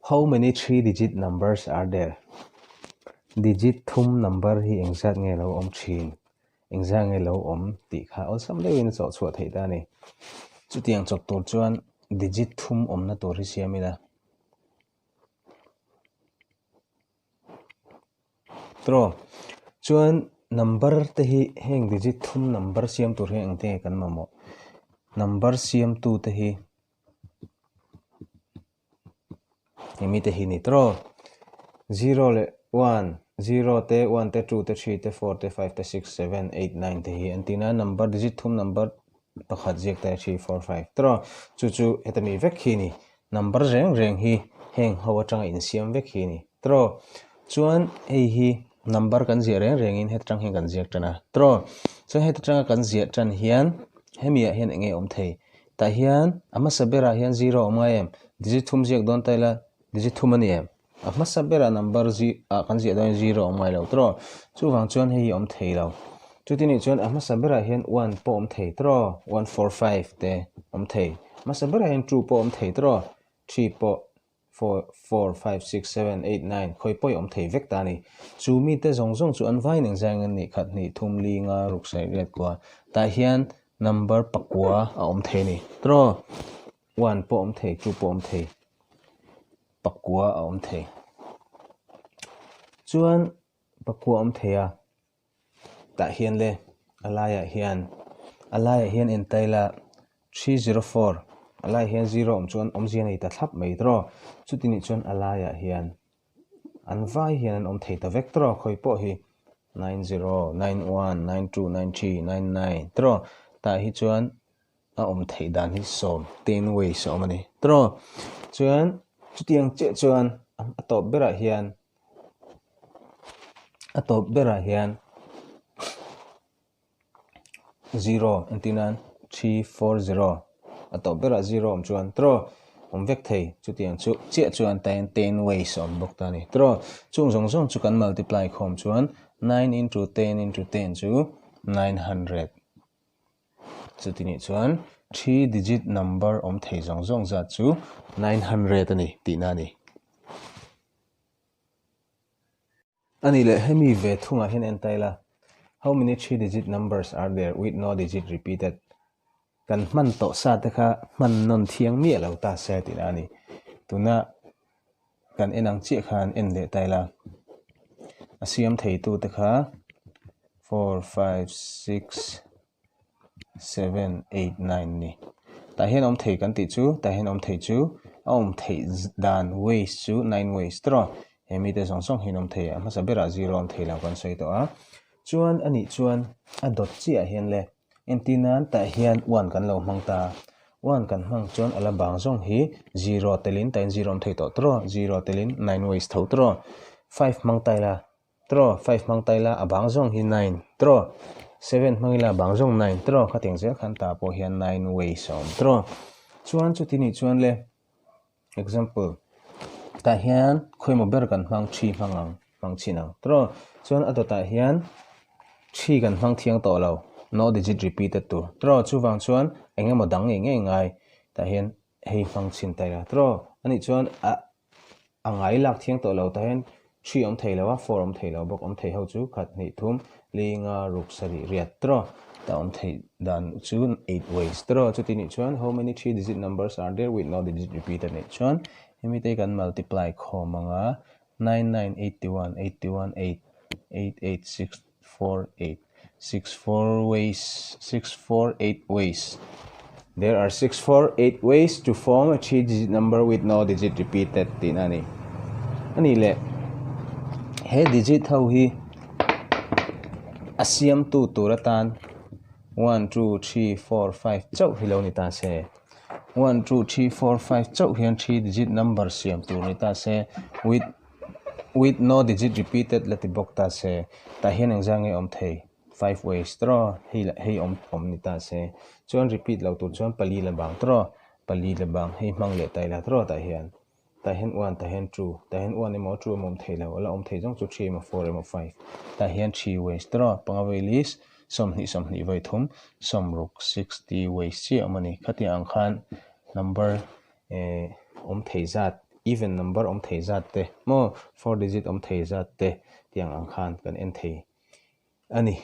How many 3-digit numbers are there? Digit thum number hi exact nghe lo om chin. Exact nghe lo om ti kha ol sam lewin so chua thei ta ni. Chu tiang chok tur chuan digit thum om na tur hi siamina. Tro chuan number te hi heng digit thum number siam tur hi ang te kan mamo. Number siam tu te hi mi te hi ni tro 0 le 1 0 te 1 te 2 te 3 te 4 te 5 te 6 7 8 9 te hi antina number digit thum number pakhat jek te 3 4 5 tro chu hetami vek hi ni number reng hi heng hawa tang in siam vek hi ni tro chuan ei hi number kan zia reng in het tang hi kan ziak tana tro chu het tang kan zia tan hian hemia hian enge om thei ta hian ama sabera hian 0 oma em digit thum ziak don taila digit thum ani em ama sabera number kan zia don 0 omai lo tro chu wang chuan hei om thei lo chu tini chuan ama sabera hian 1 po om thei tro 145 te om thei ama sabera hian 2 po om thei tro 3 po 4 5 6 7 8 9 khoi poi om thei vek ta ni chu mi te zong chu an vai ning jang an ni khat ni thum li nga ruk sai ret kwa ta hian number pakwa a om thei ni tro 1 po om thei 2 po om thei pakwa a om thei chuan pakwa om theia ta hian le alaya hian in taila 304 alaya hian 0 om chuan om zian ei ta thlap mai tro chu tini chuan alaya hian an vai hian an om thei ta vek tro khoi po hi 90 91 92 93 99 tro ta hi chuan a om thei dan hi som 10 ways om ani tro chuan chu tiang che chuan atop bera hian 0 antinan 340 atop bera 0 om chuan tro om vek thei chu tiang chu che chuan tan 10 ways om bok ta ni tro chung zong chu kan multiply khom chuan 9 into 10 into 10 chu 900 chu tini chuan 3 digit number om thei zong za chu 900 ani ti na ni ani le hemi ve thunga hin en taila how many 3-digit numbers are there with no digit repeated kan man to sa te kha man non thiang mi lo ta se ti na ni tuna kan enang chi khan en le taila asiam thei tu te kha 4 5 6 7 8 9 ni ta hian om thei kan ti chu ta hian om thei chu om thei dan ways chu 9 ways tro hemi te song hin om thei ama sabera 0 om thei la kan sei to a chuan ani chuan a dot chi a hian le entinan ta hian 1 kan lo mang ta 1 kan mang chuan ala bang zong hi 0 telin tan 0 om thei to tro 0 telin 9 ways tho tro 5 mang taila tro 5 mang taila a bang zong hi 9 tro 7 mangila bang zong 9 tro khating zel khan ta po hian 9 ways om tro chuan chu tini chuan le example ta hian khoi mo ber kan mang 3 mang chinang tro chuan adota hian 3 kan mang thiang to lo no digit repeated tu tro chu wang chuan engemaw dang ngai ta hian hei mang chin taila tro ani chuan a ngai lak thiang to lo ta hian 3 om thei lawa 4 om thei lo bok om thei ho chu khat ni thum linga ruk sari riat tro ta om thei dan chu 8 ways tro chu tini chuan how many 3-digit numbers are there with no digit repeated ni chuan hemi te kan multiply khomanga 9981 81 8 88648 64 ways 648 ways there are 648 ways to form a 3-digit number with no digit repeated tinani ani le he digit ho hi asiam tu turatan 1 2 3 4 5 chau hilo ni ta se 1 2 3 4 5 chau hian 3-digit number siam tu ni ta se with no digit repeated lati bok ta se ta hian engzang om thei 5 ways tro hei om ni ta se chuan repeat lo tur chuan pali la bang tro pali la bang hei mang le tai la tro ta hian 1 ta hian 2 ta hian 1 emo 2 om thei lo ala om thei jong chu 3 emo 4 emo 5 ta hian 3 ways tro pangawei lis som ni vai thum som ruk 60 ways chi amani khati ang khan number om thei zat even number om thei zat te mo 4 digit om thei zat te tiang ang khan kan en thei ani